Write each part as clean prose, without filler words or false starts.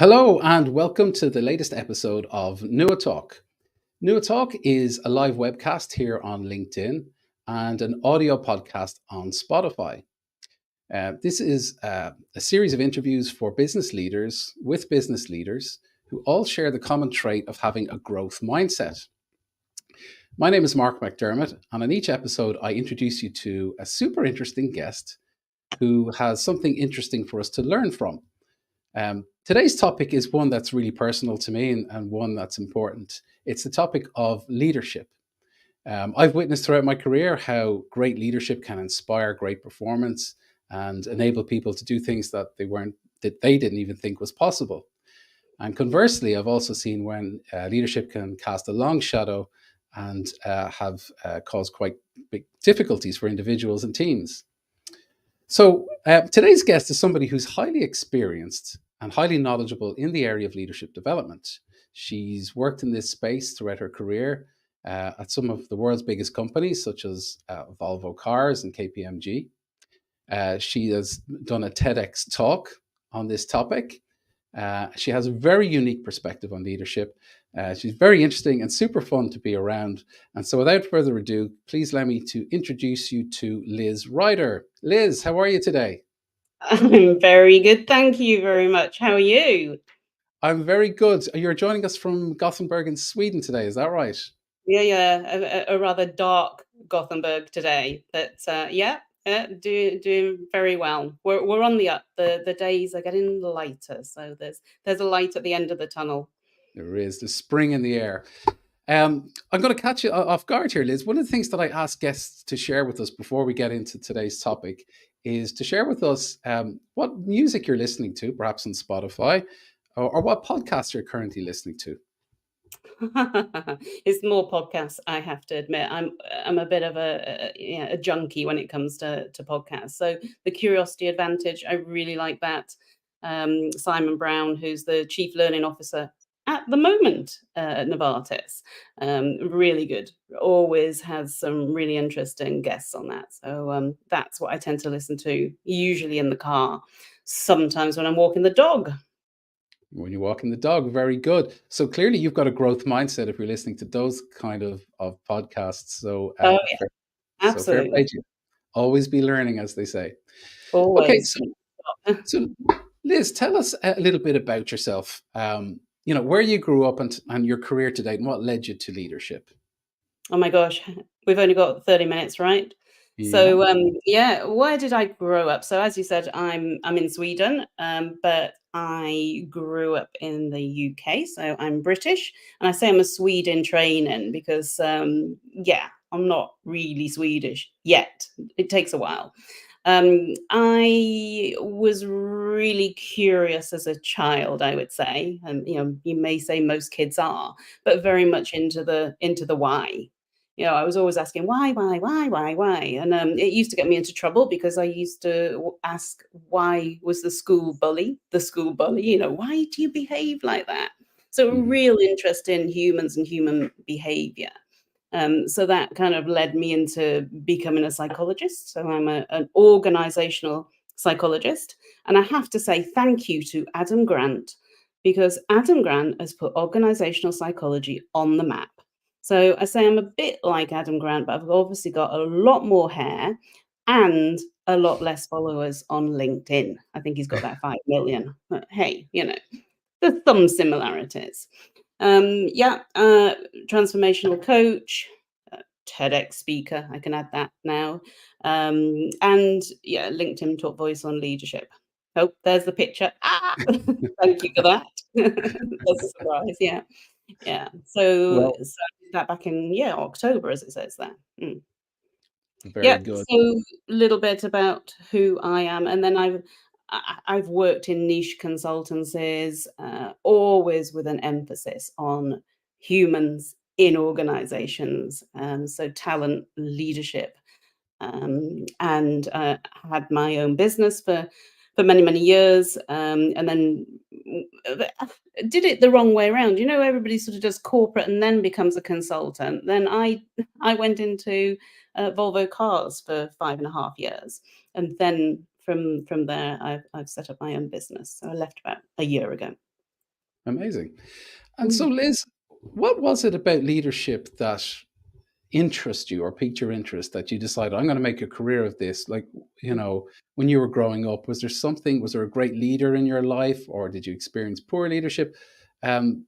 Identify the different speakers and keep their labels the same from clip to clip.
Speaker 1: Hello and welcome to the latest episode of Nua Talk. Nua Talk is a live webcast here on LinkedIn and an audio podcast on Spotify. This is a series of interviews for business leaders with business leaders who all share the common trait of having a growth mindset. My name is Mark McDermott, and on each episode, I introduce you to a super interesting guest who has something interesting for us to learn from. Today's topic is one that's really personal to me and one that's important. It's the topic of leadership. I've witnessed throughout my career how great leadership can inspire great performance and enable people to do things that they didn't even think was possible. And conversely, I've also seen when leadership can cast a long shadow and have caused quite big difficulties for individuals and teams. So, today's guest is somebody who's highly experienced and highly knowledgeable in the area of leadership development. She's worked in this space throughout her career at some of the world's biggest companies, such as Volvo Cars and KPMG. She has done a TEDx talk on this topic. She has a very unique perspective on leadership. She's very interesting and super fun to be around. And so, without further ado, please allow me to introduce you to Liz Ryder. Liz, how are you today?
Speaker 2: I'm very good. Thank you very much. How are you?
Speaker 1: I'm very good. You're joining us from Gothenburg in Sweden today, is that right?
Speaker 2: Yeah, a rather dark Gothenburg today, but doing very well. We're on the up. The days are getting lighter, so there's a light at the end of the tunnel.
Speaker 1: There is. There's spring in the air. I'm going to catch you off guard here, Liz. One of the things that I ask guests to share with us before we get into today's topic is to share with us what music you're listening to, perhaps on Spotify, or what podcast you're currently listening to.
Speaker 2: It's more podcasts, I have to admit. I'm a bit of a junkie when it comes to podcasts. So the Curiosity Advantage, I really like that. Simon Brown, who's the Chief Learning Officer at the moment at Novartis, really good. Always has some really interesting guests on that. So that's what I tend to listen to, usually in the car. Sometimes when I'm walking the dog.
Speaker 1: When you're walking the dog, very good. So clearly, you've got a growth mindset if you're listening to those kind of podcasts. So,
Speaker 2: Oh yeah,
Speaker 1: fair play
Speaker 2: absolutely.
Speaker 1: to you. Always be learning, as they say. Okay,
Speaker 2: Always.
Speaker 1: so Liz, tell us a little bit about yourself. Where you grew up and your career to date, and what led you to leadership.
Speaker 2: Oh my gosh, we've only got 30 minutes, right?
Speaker 1: Yeah.
Speaker 2: So, yeah, where did I grow up? So as you said, I'm in Sweden, but I grew up in the UK, so I'm British, and I say I'm a Swede in training because, yeah, I'm not really Swedish yet. It takes a while. I was really curious as a child, I would say, and you may say most kids are, but very much into the why. I was always asking why, and it used to get me into trouble because I used to ask why was the school bully? Why do you behave like that? So a
Speaker 1: Mhm.
Speaker 2: real interest in humans and human behavior. So that kind of led me into becoming a psychologist. So I'm an organizational psychologist. And I have to say thank you to Adam Grant because Adam Grant has put organizational psychology on the map. So I say I'm a bit like Adam Grant, but I've obviously got a lot more hair and a lot less followers on LinkedIn. I think he's got about 5 million. But hey, there's some similarities. Yeah, transformational coach, TEDx speaker. I can add that now. And yeah, LinkedIn top voice on leadership. Oh, there's the picture. Ah, thank you for that. That's a surprise. Yeah, yeah. So
Speaker 1: Well,
Speaker 2: I did that back in October, as it says there.
Speaker 1: very
Speaker 2: Yeah.
Speaker 1: good.
Speaker 2: So a little bit about who I am, and then I've worked in niche consultancies, always with an emphasis on humans in organizations, so talent leadership, and had my own business for many many years, and then did it the wrong way around. Everybody sort of does corporate and then becomes a consultant. Then I went into Volvo Cars for 5.5 years, and then from there I've set up my own business. So I left about a year ago.
Speaker 1: Amazing. And so,
Speaker 2: Mm.
Speaker 1: Liz, what was it about leadership that interest you or piqued your interest that you decided I'm going to make a career of this? Like, when you were growing up, was there something, was there a great leader in your life, or did you experience poor leadership?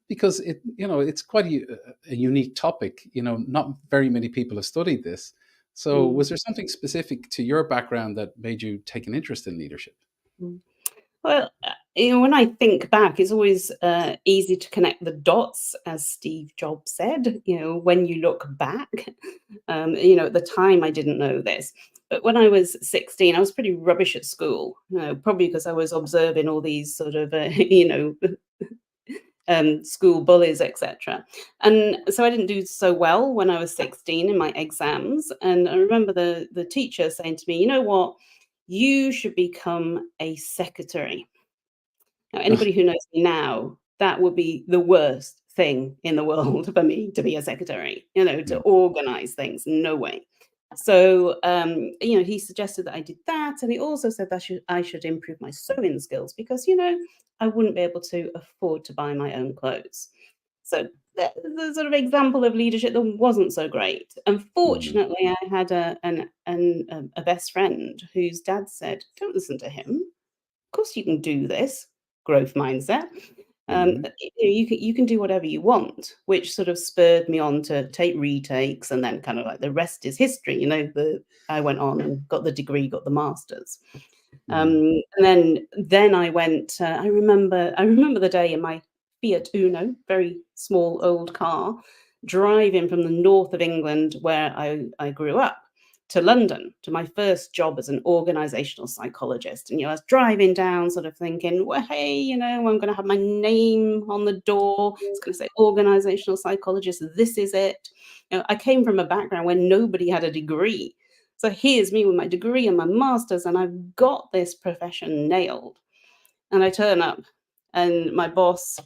Speaker 1: Because it's quite a unique topic. Not very many people have studied this. So
Speaker 2: Mm.
Speaker 1: was there something specific to your background that made you take an interest in leadership?
Speaker 2: Mm. Well, when I think back, it's always easy to connect the dots, as Steve Jobs said. When you look back, at the time I didn't know this, but when I was 16, I was pretty rubbish at school. Probably because I was observing all these sort of, school bullies, etc. And so I didn't do so well when I was 16 in my exams. And I remember the teacher saying to me, "You know what? You should become a secretary." Now, anybody who knows me now, that would be the worst thing in the world for me to be a secretary, to
Speaker 1: Mm,
Speaker 2: organize things. No way. So, he suggested that I did that, and he also said that I should improve my sewing skills because, I wouldn't be able to afford to buy my own clothes. So, the sort of example of leadership that wasn't so great.
Speaker 1: mm,
Speaker 2: Unfortunately, I had a best friend whose dad said, "Don't listen to him. Of course, you can do this." Growth mindset.
Speaker 1: mm,
Speaker 2: You can do whatever you want, which sort of spurred me on to take retakes, and then kind of like the rest is history. I went on and got the degree, got the masters,
Speaker 1: mm,
Speaker 2: and then I went. I remember the day in my Fiat Uno, very small old car, driving from the north of England, where I grew up, to London to my first job as an organizational psychologist. And I was driving down, sort of thinking, well, hey, I'm going to have my name on the door. It's going to say organizational psychologist. This is it. I came from a background where nobody had a degree. So here's me with my degree and my master's, and I've got this profession nailed. And I turn up, and my boss,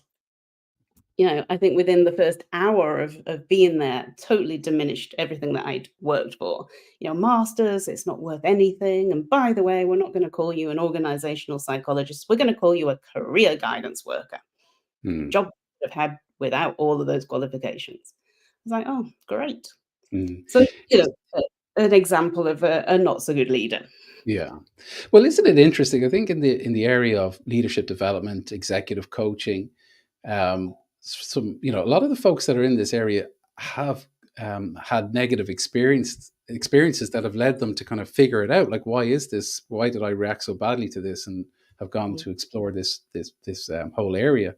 Speaker 2: I think within the first hour of being there, totally diminished everything that I'd worked for. Masters, it's not worth anything. And by the way, we're not going to call you an organizational psychologist. We're going to call you a career guidance worker.
Speaker 1: mm,
Speaker 2: Job I would have had without all of those qualifications. I was like, oh, great.
Speaker 1: mm.
Speaker 2: So, an example of a not so good leader.
Speaker 1: Yeah. Well, isn't it interesting? I think in the area of leadership development, executive coaching, a lot of the folks that are in this area have had negative experiences that have led them to kind of figure it out. Like, why is this? Why did I react so badly to this? And have gone
Speaker 2: Mm.
Speaker 1: to explore this whole area.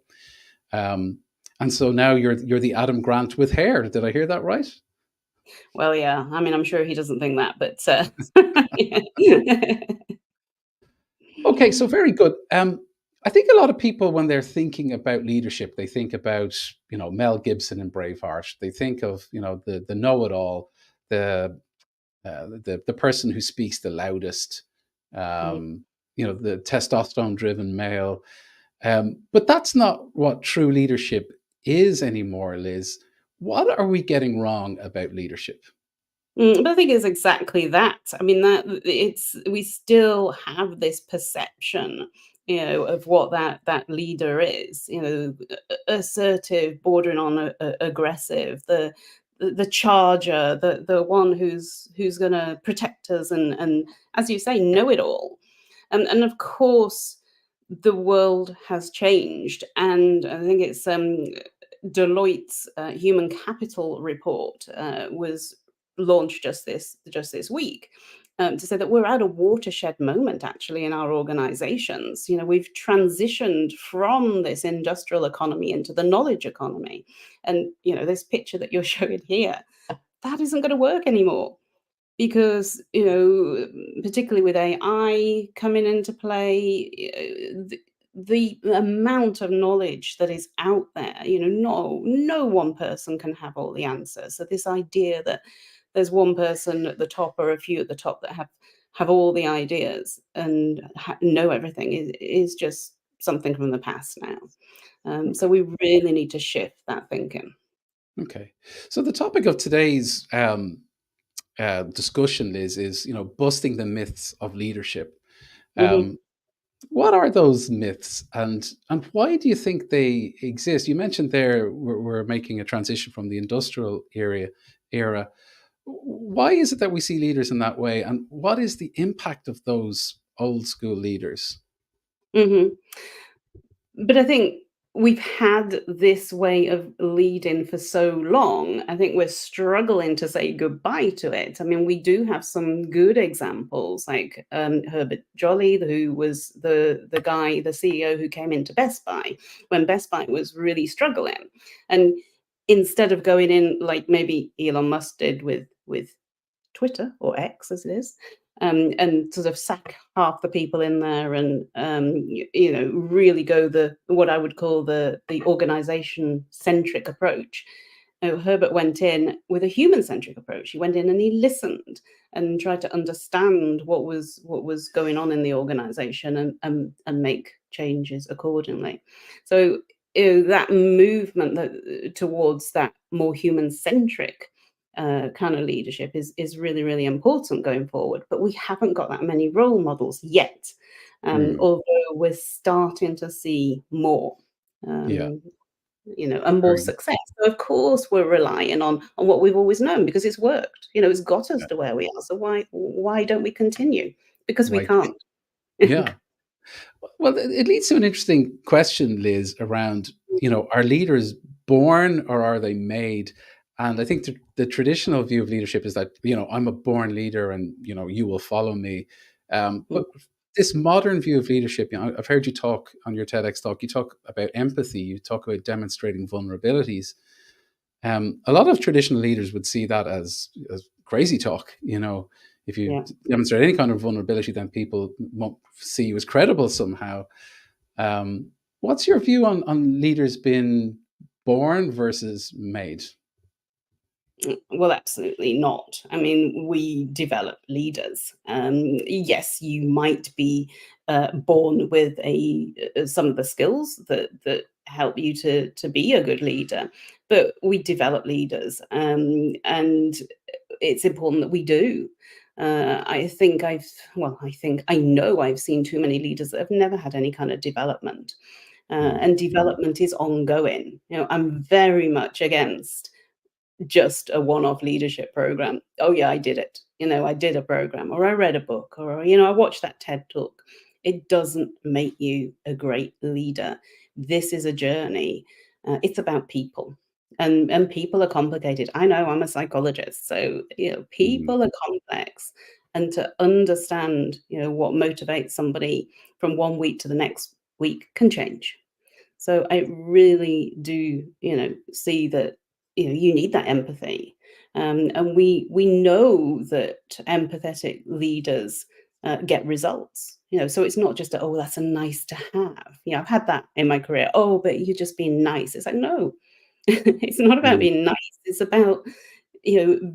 Speaker 1: Um, and so now you're the Adam Grant with hair. Did I hear that right?
Speaker 2: Well, yeah. I mean, I'm sure he doesn't think that, but yeah.
Speaker 1: Okay, so very good. I think a lot of people, when they're thinking about leadership, they think about Mel Gibson and Braveheart. They think of the know-it-all, the the person who speaks the loudest,
Speaker 2: Mm.
Speaker 1: the testosterone-driven male. But that's not what true leadership is anymore, Liz. What are we getting wrong about leadership?
Speaker 2: But I think it's exactly that. I mean, that it's we still have this perception, of what that leader is. Assertive, bordering on aggressive, the charger, the one who's going to protect us, and as you say, know it all. And of course, the world has changed, and I think it's Deloitte's human capital report was launched just this week, to say that we're at a watershed moment actually in our organizations. We've transitioned from this industrial economy into the knowledge economy, and this picture that you're showing here, that isn't going to work anymore because particularly with AI coming into play, the amount of knowledge that is out there, no one person can have all the answers. So this idea that there's one person at the top or a few at the top that have all the ideas and know everything is just something from the past now. So
Speaker 1: Okay.
Speaker 2: we really need to shift that thinking.
Speaker 1: Okay. So the topic of today's discussion is busting the myths of leadership.
Speaker 2: Hmm.
Speaker 1: Um, What are those myths, and why do you think they exist? You mentioned there we're making a transition from the industrial era. Why is it that we see leaders in that way, and what is the impact of those old school leaders?
Speaker 2: Hmm. But I think we've had this way of leading for so long. I think we're struggling to say goodbye to it. I mean, we do have some good examples, like Herbert Jolly, who was the guy, the CEO who came into Best Buy when Best Buy was really struggling, and instead of going in like maybe Elon Musk did with Twitter or X as it is, and sort of sack half the people in there and really go the what I would call the organization centric approach. Herbert went in with a human centric approach. He went in and he listened and tried to understand what was going on in the organization and make changes accordingly. So that movement towards that more human centric kind of leadership is really really important going forward. But we haven't got that many role models yet,
Speaker 1: Hmm.
Speaker 2: although we're starting to see more.
Speaker 1: Yeah,
Speaker 2: Um, and more
Speaker 1: very good.
Speaker 2: success. So of course we're relying on what we've always known because it's worked. It's got us
Speaker 1: Yeah.
Speaker 2: to where we are. So why don't we continue? Because we
Speaker 1: Why?
Speaker 2: can't.
Speaker 1: Yeah. Well, it leads to an interesting question, Liz, around, are leaders born or are they made? And I think the traditional view of leadership is that, I'm a born leader and, you will follow me. But this modern view of leadership, I've heard you talk on your TEDx talk, you talk about empathy, you talk about demonstrating vulnerabilities. A lot of traditional leaders would see that as crazy talk. If you
Speaker 2: Yeah.
Speaker 1: demonstrate any kind of vulnerability, then people won't see you as credible somehow. What's your view on leaders being born versus made?
Speaker 2: Well, absolutely not. I mean, we develop leaders. Yes, you might be born with some of the skills that help you to be a good leader, but we develop leaders, and it's important that we do. I know I've seen too many leaders that have never had any kind of development,
Speaker 1: Mm.
Speaker 2: and development is ongoing. I'm very much against just a one-off leadership program. Oh yeah, I did it. I did a program or I read a book or I watched that TED talk. It doesn't make you a great leader. This is a journey. It's about people. And people are complicated. I know I'm a psychologist, so
Speaker 1: Mm.
Speaker 2: people are complex. And to understand, what motivates somebody from one week to the next week can change. So I really do, see that you need that empathy, and we know that empathetic leaders get results. So it's not just oh that's a nice to have. I've had that in my career. Oh, but you're just being nice. It's like no, it's not about
Speaker 1: Mm.
Speaker 2: being nice. It's about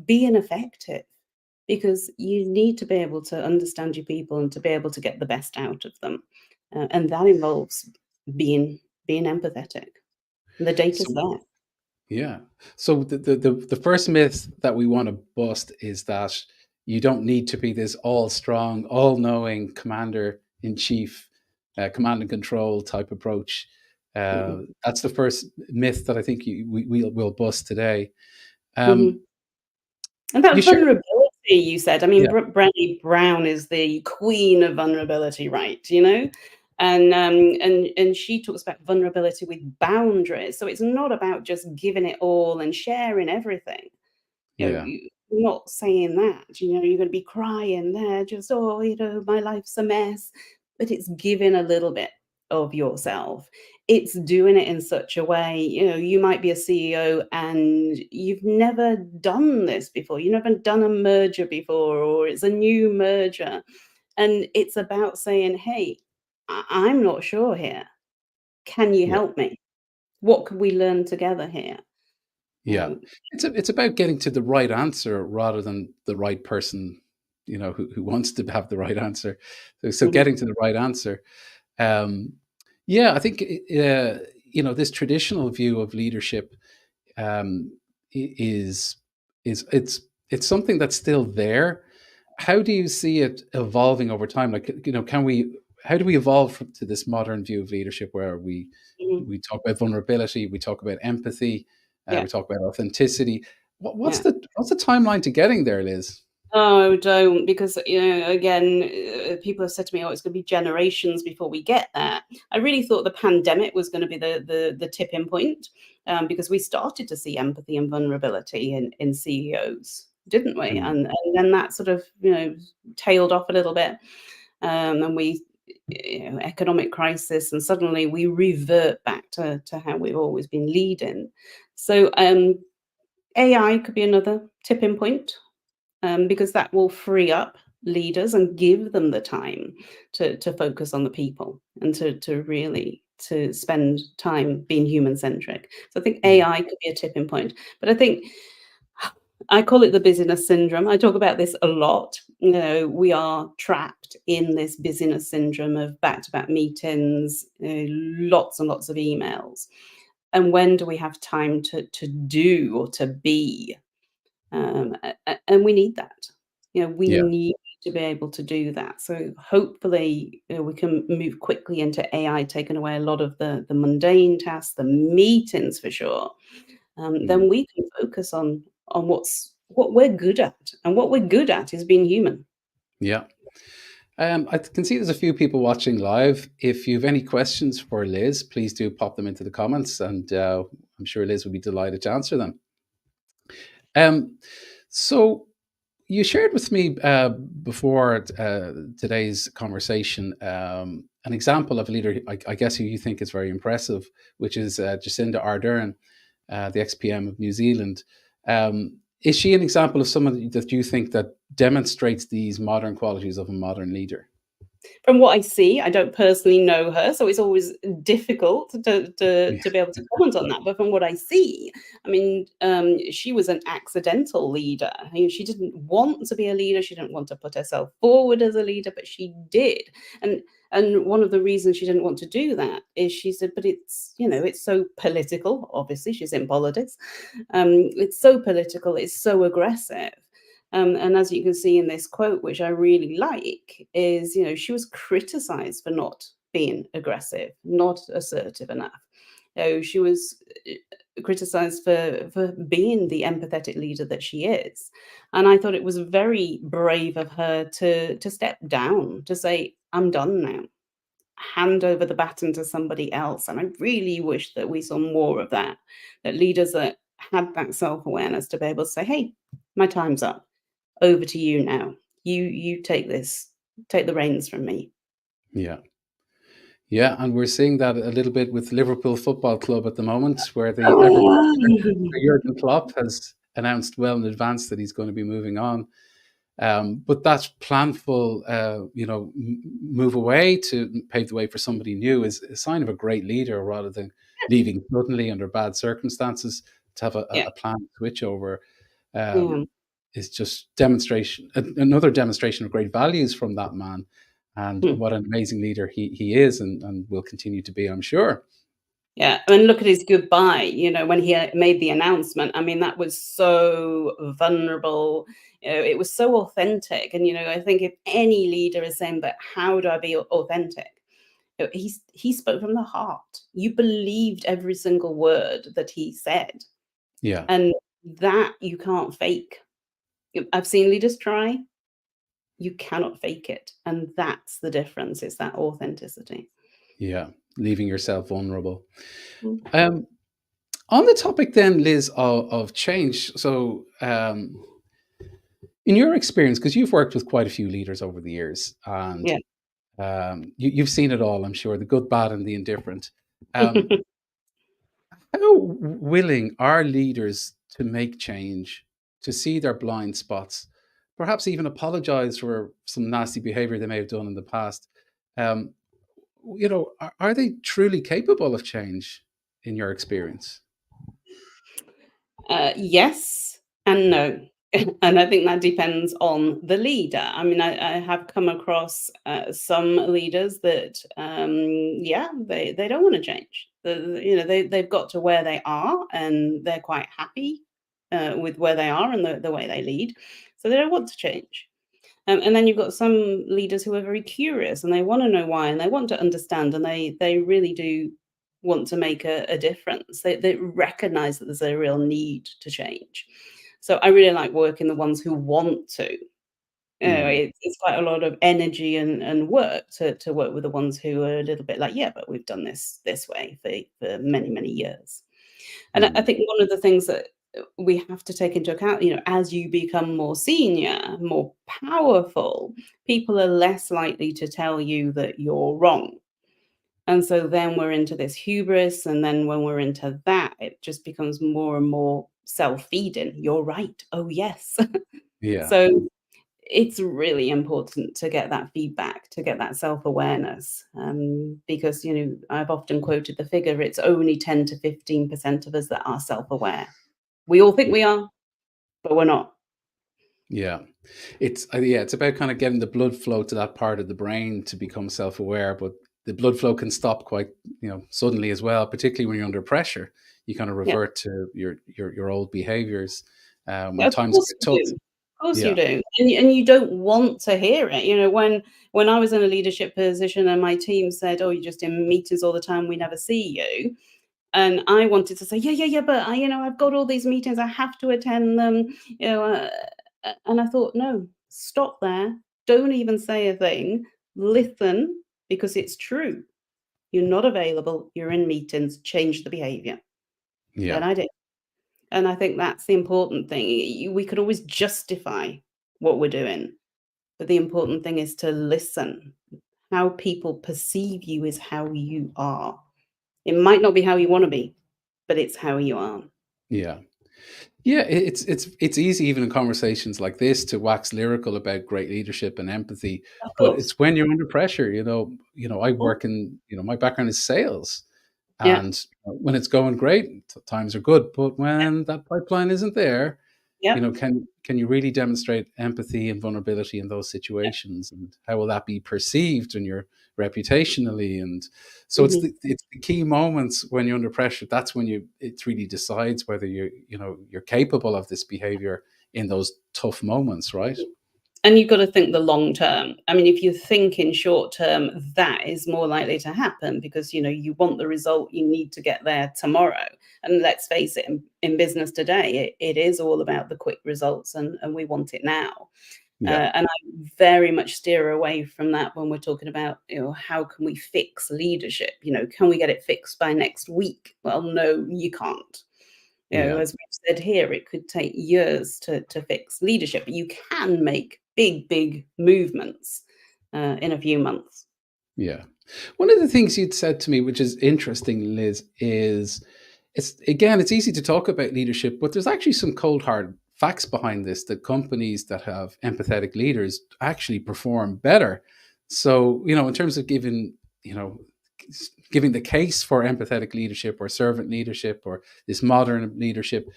Speaker 2: being effective because you need to be able to understand your people and to be able to get the best out of them, and that involves being being empathetic. The data's
Speaker 1: So
Speaker 2: there.
Speaker 1: yeah. So the first myth that we want to bust is that you don't need to be this all strong, all knowing commander in chief, command and control type approach.
Speaker 2: Mhm.
Speaker 1: That's the first myth that I think we'll bust today. Um,
Speaker 2: Mhm. And that
Speaker 1: you share,
Speaker 2: vulnerability you said, I mean,
Speaker 1: yeah,
Speaker 2: Brené Brown is the queen of vulnerability, right, you know? And she talks about vulnerability with boundaries, so it's not about just giving it all and sharing everything.
Speaker 1: yeah,
Speaker 2: You're not saying that, you're gonna be crying there, just, "Oh, my life's a mess," but it's giving a little bit of yourself. It's doing it in such a way, you might be a CEO and you've never done this before, you've never done a merger before, or it's a new merger, and it's about saying, "Hey, I'm not sure here. Can you
Speaker 1: yeah,
Speaker 2: help me? What can we learn together here?"
Speaker 1: yeah.
Speaker 2: Um,
Speaker 1: It's about getting to the right answer rather than the right person, who wants to have the right answer. So
Speaker 2: mhm,
Speaker 1: getting to the right answer. Um, yeah, I think this traditional view of leadership is it's something that's still there. How do you see it evolving over time? Like, can we how do we evolve to this modern view of leadership where
Speaker 2: Mhm.
Speaker 1: we talk about vulnerability, we talk about empathy,
Speaker 2: Yeah.
Speaker 1: we talk about authenticity.
Speaker 2: Yeah.
Speaker 1: What's the timeline to getting there, Liz?
Speaker 2: Oh, don't, because, again, people have said to me, "Oh, it's gonna be generations before we get there." I really thought the pandemic was gonna be the tipping point, because we started to see empathy and vulnerability in CEOs, didn't we?
Speaker 1: Mm,
Speaker 2: And then that sort of, tailed off a little bit, and we, economic crisis, and suddenly we revert back to how we've always been leading. So, AI could be another tipping point, because that will free up leaders and give them the time to focus on the people and to really to spend time being human centric. So I think
Speaker 1: yeah,
Speaker 2: AI could be a tipping point, but I think I call it the busyness syndrome. I talk about this a lot. We are trapped in this busyness syndrome of back-to-back meetings, lots and lots of emails. And when do we have time to do or to be? And we need that. We
Speaker 1: yeah.
Speaker 2: need to be able to do that. So hopefully, we can move quickly into AI, taking away a lot of the mundane tasks, the meetings for sure.
Speaker 1: Mm,
Speaker 2: Then we can focus on what we're good at, and what we're good at is being human.
Speaker 1: yeah. I can see there's a few people watching live. If you have any questions for Liz, please do pop them into the comments, and I'm sure Liz will be delighted to answer them. Um, so you shared with me before today's conversation an example of a leader, I guess, who you think is very impressive, which is Jacinda Ardern, the ex-PM of New Zealand. Is she an example of someone that you think that demonstrates these modern qualities of a modern leader?
Speaker 2: From what I see, I don't personally know her, so it's always difficult
Speaker 1: Yeah.
Speaker 2: to be able to comment on that. But from what I see, I mean, she was an accidental leader. She didn't want to be a leader. She didn't want to put herself forward as a leader, but she did. And and one of the reasons she didn't want to do that is she said, "But it's so political." Obviously, she's in politics. It's so political. It's so aggressive. And as you can see in this quote, which I really like, is she was criticized for not being aggressive, not assertive enough. She was criticized for being the empathetic leader that she is. And I thought it was very brave of her to step down, to say, "I'm done now." Hand over the baton to somebody else. And I really wish that we saw more of that, that leaders that had that self-awareness to be able to say, "Hey, my time's up. Over to you now. You take this, take the reins from me."
Speaker 1: Yeah. Yeah, and we're seeing that a little bit with Liverpool Football Club at the moment, where the ever Jurgen Klopp has announced well in advance that he's going to be moving on. But that planful, move away to pave the way for somebody new is a sign of a great leader, rather than leaving suddenly under bad circumstances. To have
Speaker 2: Yeah,
Speaker 1: a planned switch over
Speaker 2: yeah.
Speaker 1: is just another demonstration of great values from that man, and
Speaker 2: Hmm.
Speaker 1: what an amazing leader he is, and will continue to be, I'm sure.
Speaker 2: Yeah, I mean, look at his goodbye, when he made the announcement. I mean, that was so vulnerable. It was so authentic. And, I think if any leader is saying, "But how do I be authentic?" He spoke from the heart. You believed every single word that he said.
Speaker 1: Yeah,
Speaker 2: And that you can't fake. I've seen leaders try. You cannot fake it. And that's the difference. It's that authenticity.
Speaker 1: yeah, leaving yourself vulnerable.
Speaker 2: Mm.
Speaker 1: Um, on the topic then, Liz, of change. So, in your experience, because you've worked with quite a few leaders over the years, and
Speaker 2: Yeah.
Speaker 1: you've seen it all, I'm sure, the good, bad, and the indifferent. Um, how willing are leaders to make change, to see their blind spots, perhaps even apologize for some nasty behavior they may have done in the past? Um, are they truly capable of change in your experience?
Speaker 2: Yes and no. And I think that depends on the leader. I mean, I have come across some leaders that, yeah, they don't want to change. They've got to where they are, and they're quite happy with where they are and the way they lead. So they don't want to change. And then you've got some leaders who are very curious and they want to know why and they want to understand and they really do want to make a difference. They recognize that there's a real need to change. So I really like working the ones who want to.
Speaker 1: Mm.
Speaker 2: It's quite a lot of energy and work to work with the ones who are a little bit like, yeah, but we've done this way for many, many years. And I
Speaker 1: Mm.
Speaker 2: think one of the things that we have to take into account, as you become more senior, more powerful, people are less likely to tell you that you're wrong. And so then we're into this hubris. And then when we're into that, it just becomes more and more self-feeding. You're right. Oh, yes.
Speaker 1: Yeah.
Speaker 2: So it's really important to get that feedback, to get that self-awareness, because I've often quoted the figure: it's only 10 to 15% of us that are self-aware. We all think we are, but we're not.
Speaker 1: Yeah. It's about kind of getting the blood flow to that part of the brain to become self-aware, but the blood flow can stop quite, suddenly as well, particularly when you're under pressure. You kind of
Speaker 2: Yeah,
Speaker 1: revert to your old behaviors when
Speaker 2: of
Speaker 1: times
Speaker 2: course
Speaker 1: get
Speaker 2: you
Speaker 1: tough.
Speaker 2: do. Of course you
Speaker 1: Yeah.
Speaker 2: do, and you don't want to hear it. When I was in a leadership position and my team said, "Oh, you're just in meetings all the time. We never see you." And I wanted to say, "Yeah, yeah, yeah, but I've got all these meetings. I have to attend them." And I thought, no, stop there. Don't even say a thing. Listen, because it's true. You're not available. You're in meetings. Change the behavior.
Speaker 1: Yeah.
Speaker 2: Then I did. And I think that's the important thing. We could always justify what we're doing, but the important thing is to listen. How people perceive you is how you are. It might not be how you want to be, but it's how you are.
Speaker 1: Yeah. Yeah, it's easy even in conversations like this to wax lyrical about great leadership and empathy,
Speaker 2: Of
Speaker 1: but
Speaker 2: course.
Speaker 1: it's when you're under pressure, I
Speaker 2: Mm,
Speaker 1: work in, my background is sales,
Speaker 2: yeah.
Speaker 1: and when it's going great, times are good, but
Speaker 2: Yeah.
Speaker 1: when that pipeline isn't there,
Speaker 2: Yep.
Speaker 1: can you really demonstrate empathy and vulnerability in those
Speaker 2: Yeah.
Speaker 1: situations, and how will that be perceived in your reputationally? And so
Speaker 2: Mhm.
Speaker 1: it's the key moments when you're under pressure. That's when it really decides whether you're capable of this behavior in those tough moments, right?
Speaker 2: And you've got to think the long term. I mean, if you think in short term, that is more likely to happen because you want the result, you need to get there tomorrow. And let's face it, in business today, it is all about the quick results, and we want it now.
Speaker 1: Yeah,
Speaker 2: And I very much steer away from that when we're talking about, how can we fix leadership? Can we get it fixed by next week? Well, no, you can't.
Speaker 1: yeah,
Speaker 2: As we've said here, it could take years to fix leadership, but you can make big, big movements in a few months.
Speaker 1: yeah. One of the things you'd said to me, which is interesting, Liz, is it's easy to talk about leadership, but there's actually some cold hard facts behind this, that companies that have empathetic leaders actually perform better. So, in terms of you know, giving the case for empathetic leadership or servant leadership or this modern leadership,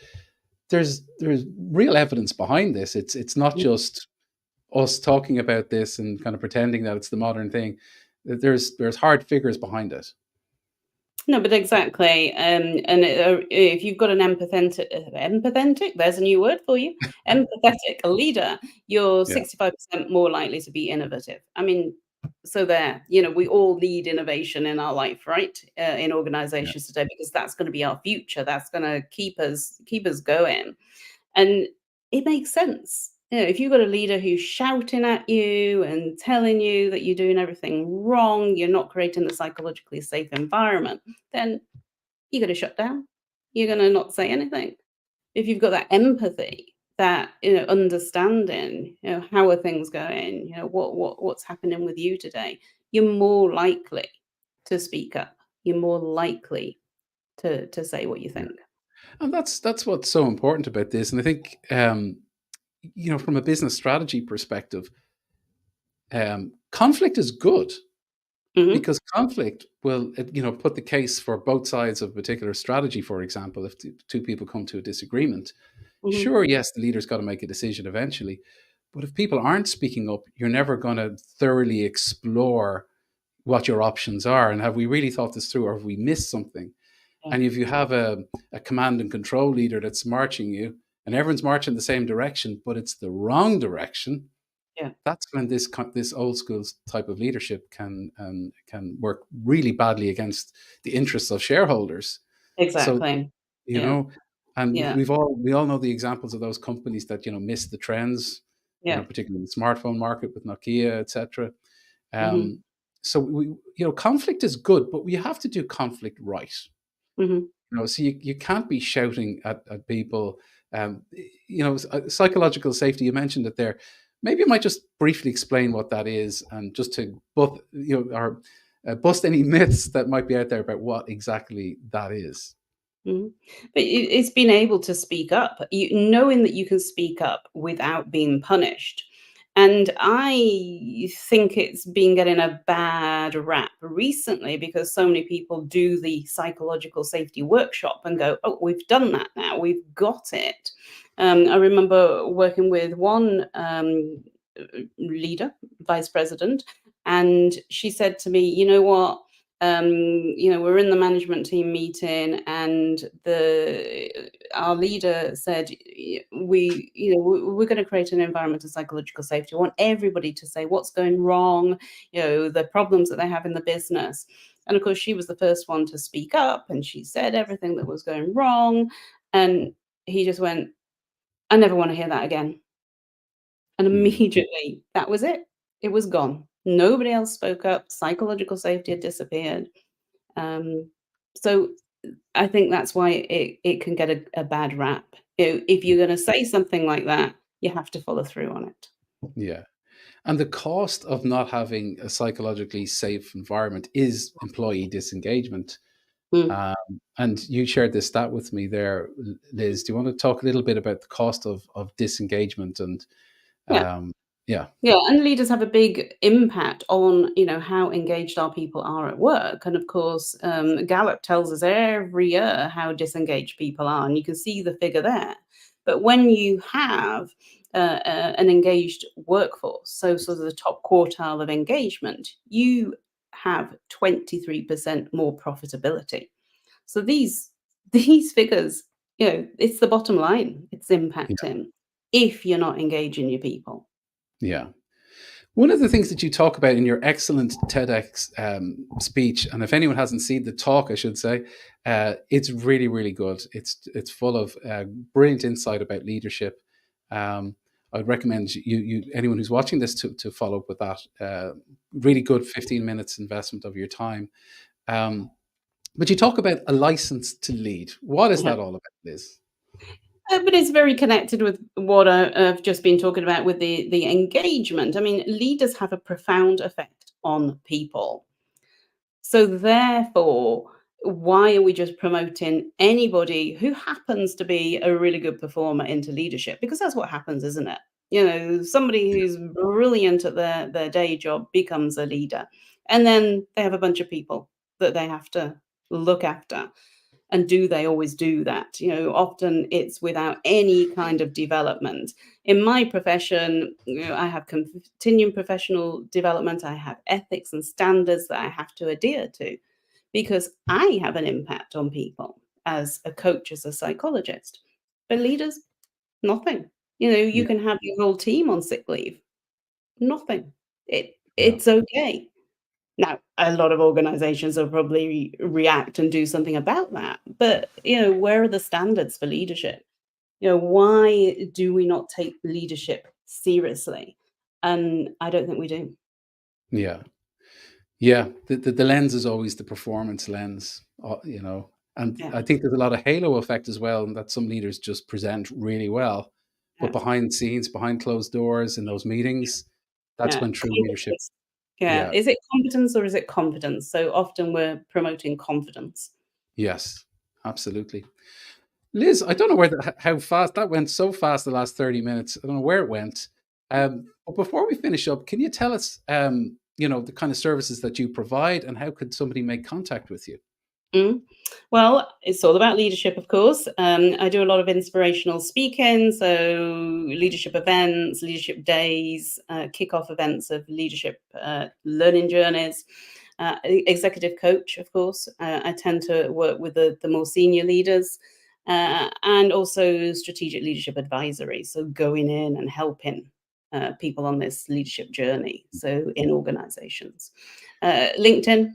Speaker 1: there's real evidence behind this. It's not just us talking about this and kind of pretending that it's the modern thing. There's hard figures behind it.
Speaker 2: No, but exactly. And if you've got an empathetic, there's a new word for you, empathetic leader, you're
Speaker 1: Yeah,
Speaker 2: 65% more likely to be innovative. I mean, so there, we all need innovation in our life, right? In
Speaker 1: yeah,
Speaker 2: organizations today, because that's going to be our future. That's going to keep us going. And it makes sense. If you've got a leader who's shouting at you and telling you that you're doing everything wrong, you're not creating the psychologically safe environment, then you're going to shut down. You're going to not say anything. If you've got that empathy, that understanding, how are things going, what's happening with you today, you're more likely to speak up. You're more likely to say what you
Speaker 1: yeah.
Speaker 2: think.
Speaker 1: And that's what's so important about this. And I think from a business strategy perspective, conflict is good,
Speaker 2: Hmm.
Speaker 1: because conflict will put the case for both sides of a particular strategy. For example, if two people come to a disagreement,
Speaker 2: Hmm.
Speaker 1: sure, yes, the leader's got to make a decision eventually, but if people aren't speaking up, you're never going to thoroughly explore what your options are, and have we really thought this through, or have we missed something?
Speaker 2: Yeah.
Speaker 1: And if you have a command and control leader that's marching you, and everyone's marching the same direction, but it's the wrong direction,
Speaker 2: Yeah,
Speaker 1: that's when this old school type of leadership can work really badly against the interests of shareholders. So,
Speaker 2: exactly.
Speaker 1: you
Speaker 2: Yeah,
Speaker 1: know, and
Speaker 2: yeah,
Speaker 1: we all know the examples of those companies that, missed the trends,
Speaker 2: yeah.
Speaker 1: particularly in the smartphone market with Nokia, etc.
Speaker 2: Hmm.
Speaker 1: Um, so conflict is good, but we have to do conflict right.
Speaker 2: Hmm.
Speaker 1: So you can't be shouting at people. Um, psychological safety. You mentioned it there. Maybe you might just briefly explain what that is, and just to or bust any myths that might be out there about what exactly that is.
Speaker 2: Mhm. But it's being able to speak up, knowing that you can speak up without being punished. And I think it's been getting a bad rap recently because so many people do the psychological safety workshop and go, "Oh, we've done that now. We've got it." I remember working with one leader, vice president, and she said to me, "You know what? We're in the management team meeting, and the our leader said we're going to create an environment of psychological safety. I want everybody to say what's going wrong, the problems that they have in the business." And of course, she was the first one to speak up, and she said everything that was going wrong. And he just went, "I never want to hear that again." And
Speaker 1: Mm,
Speaker 2: immediately, that was it. It was gone. Nobody else spoke up. Psychological safety had disappeared. Um, so I think that's why it can get a bad rap. If you're gonna say something like that, you have to follow through on it.
Speaker 1: yeah. And the cost of not having a psychologically safe environment is employee disengagement.
Speaker 2: Mm.
Speaker 1: Um, and you shared this stat with me there, Liz. Do you want to talk a little bit about the cost of disengagement and
Speaker 2: Yeah.
Speaker 1: um, yeah,
Speaker 2: Yeah, and leaders have a big impact on, how engaged our people are at work. And of course, Gallup tells us every year how disengaged people are, and you can see the figure there. But when you have an engaged workforce, so sort of the top quartile of engagement, you have 23% more profitability. So these figures, it's the bottom line. It's
Speaker 1: yeah,
Speaker 2: impacting if you're not engaging your people.
Speaker 1: yeah. One of the things that you talk about in your excellent TEDx speech, and if anyone hasn't seen the talk, I should say, it's really, really good. It's full of brilliant insight about leadership. Um, I'd recommend you anyone who's watching this to follow up with that. Really good 15 minutes investment of your time. Um, but you talk about a license to lead. What is
Speaker 2: Yeah.
Speaker 1: that all about, Liz?
Speaker 2: But it's very connected with what I've just been talking about with the engagement. I mean, leaders have a profound effect on people. So therefore, why are we just promoting anybody who happens to be a really good performer into leadership? Because that's what happens, isn't it? Somebody
Speaker 1: Yeah,
Speaker 2: who's brilliant at their day job becomes a leader. And then they have a bunch of people that they have to look after. And do they always do that? Often it's without any kind of development. In my profession, I have continuing professional development. I have ethics and standards that I have to adhere to because I have an impact on people as a coach, as a psychologist. But leaders, nothing. You
Speaker 1: yeah,
Speaker 2: can have your whole team on sick leave. Nothing.
Speaker 1: yeah,
Speaker 2: It's okay. Now, a lot of organizations will probably react and do something about that. But, where are the standards for leadership? Why do we not take leadership seriously? And I don't think we do.
Speaker 1: yeah. Yeah, the lens is always the performance lens, and
Speaker 2: Yeah.
Speaker 1: I think there's a lot of halo effect as well, and that some leaders just present really well, but
Speaker 2: Yeah.
Speaker 1: behind the scenes, behind closed doors in those meetings, that's
Speaker 2: Yeah.
Speaker 1: when true leadership.
Speaker 2: Competence. Yeah.
Speaker 1: Yeah,
Speaker 2: Is it competence or is it confidence? So often we're promoting confidence.
Speaker 1: yes, absolutely. Liz, I don't know how fast that went. So fast the last 30 minutes. I don't know where it went. But before we finish up, can you tell us, the kind of services that you provide, and how could somebody make contact with you?
Speaker 2: Mm. Well, it's all about leadership, of course. I do a lot of inspirational speaking, so leadership events, leadership days, kickoff events of leadership learning journeys. Executive coach, of course. I tend to work with the more senior leaders, and also strategic leadership advisory, so going in and helping. people on this leadership journey. So in organizations, LinkedIn,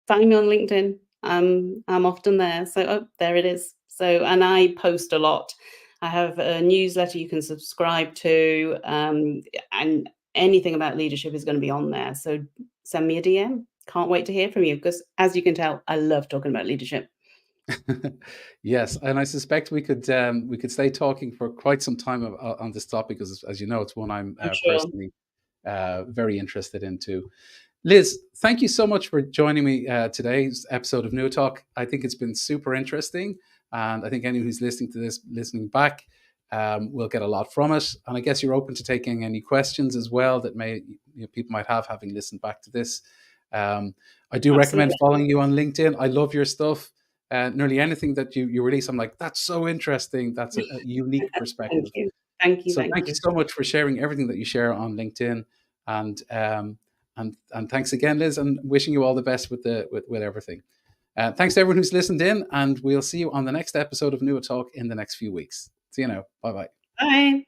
Speaker 2: find me on LinkedIn. I'm often there. So there it is. So, and I post a lot. I have a newsletter you can subscribe to, and anything about leadership is going to be on there. So send me a DM. Can't wait to hear from you, because as you can tell, I love talking about leadership.
Speaker 1: Yes, and I suspect we could stay talking for quite some time on this topic, because, as you know, it's one I'm
Speaker 2: Sure.
Speaker 1: personally very interested in too. Liz, thank you so much for joining me today's episode of NuaTalk. I think it's been super interesting, and I think anyone who's listening to this, listening back, will get a lot from it. And I guess you're open to taking any questions as well that people might have, having listened back to this. I do recommend following you on LinkedIn. I love your stuff. Nearly anything that you release, I'm like, that's so interesting. That's a unique perspective.
Speaker 2: Thank you.
Speaker 1: Thank you so much for sharing everything that you share on LinkedIn, and thanks again, Liz, and wishing you all the best with everything. Thanks to everyone who's listened in, and we'll see you on the next episode of NuaTalk in the next few weeks. See you now. Bye-bye.
Speaker 2: Bye.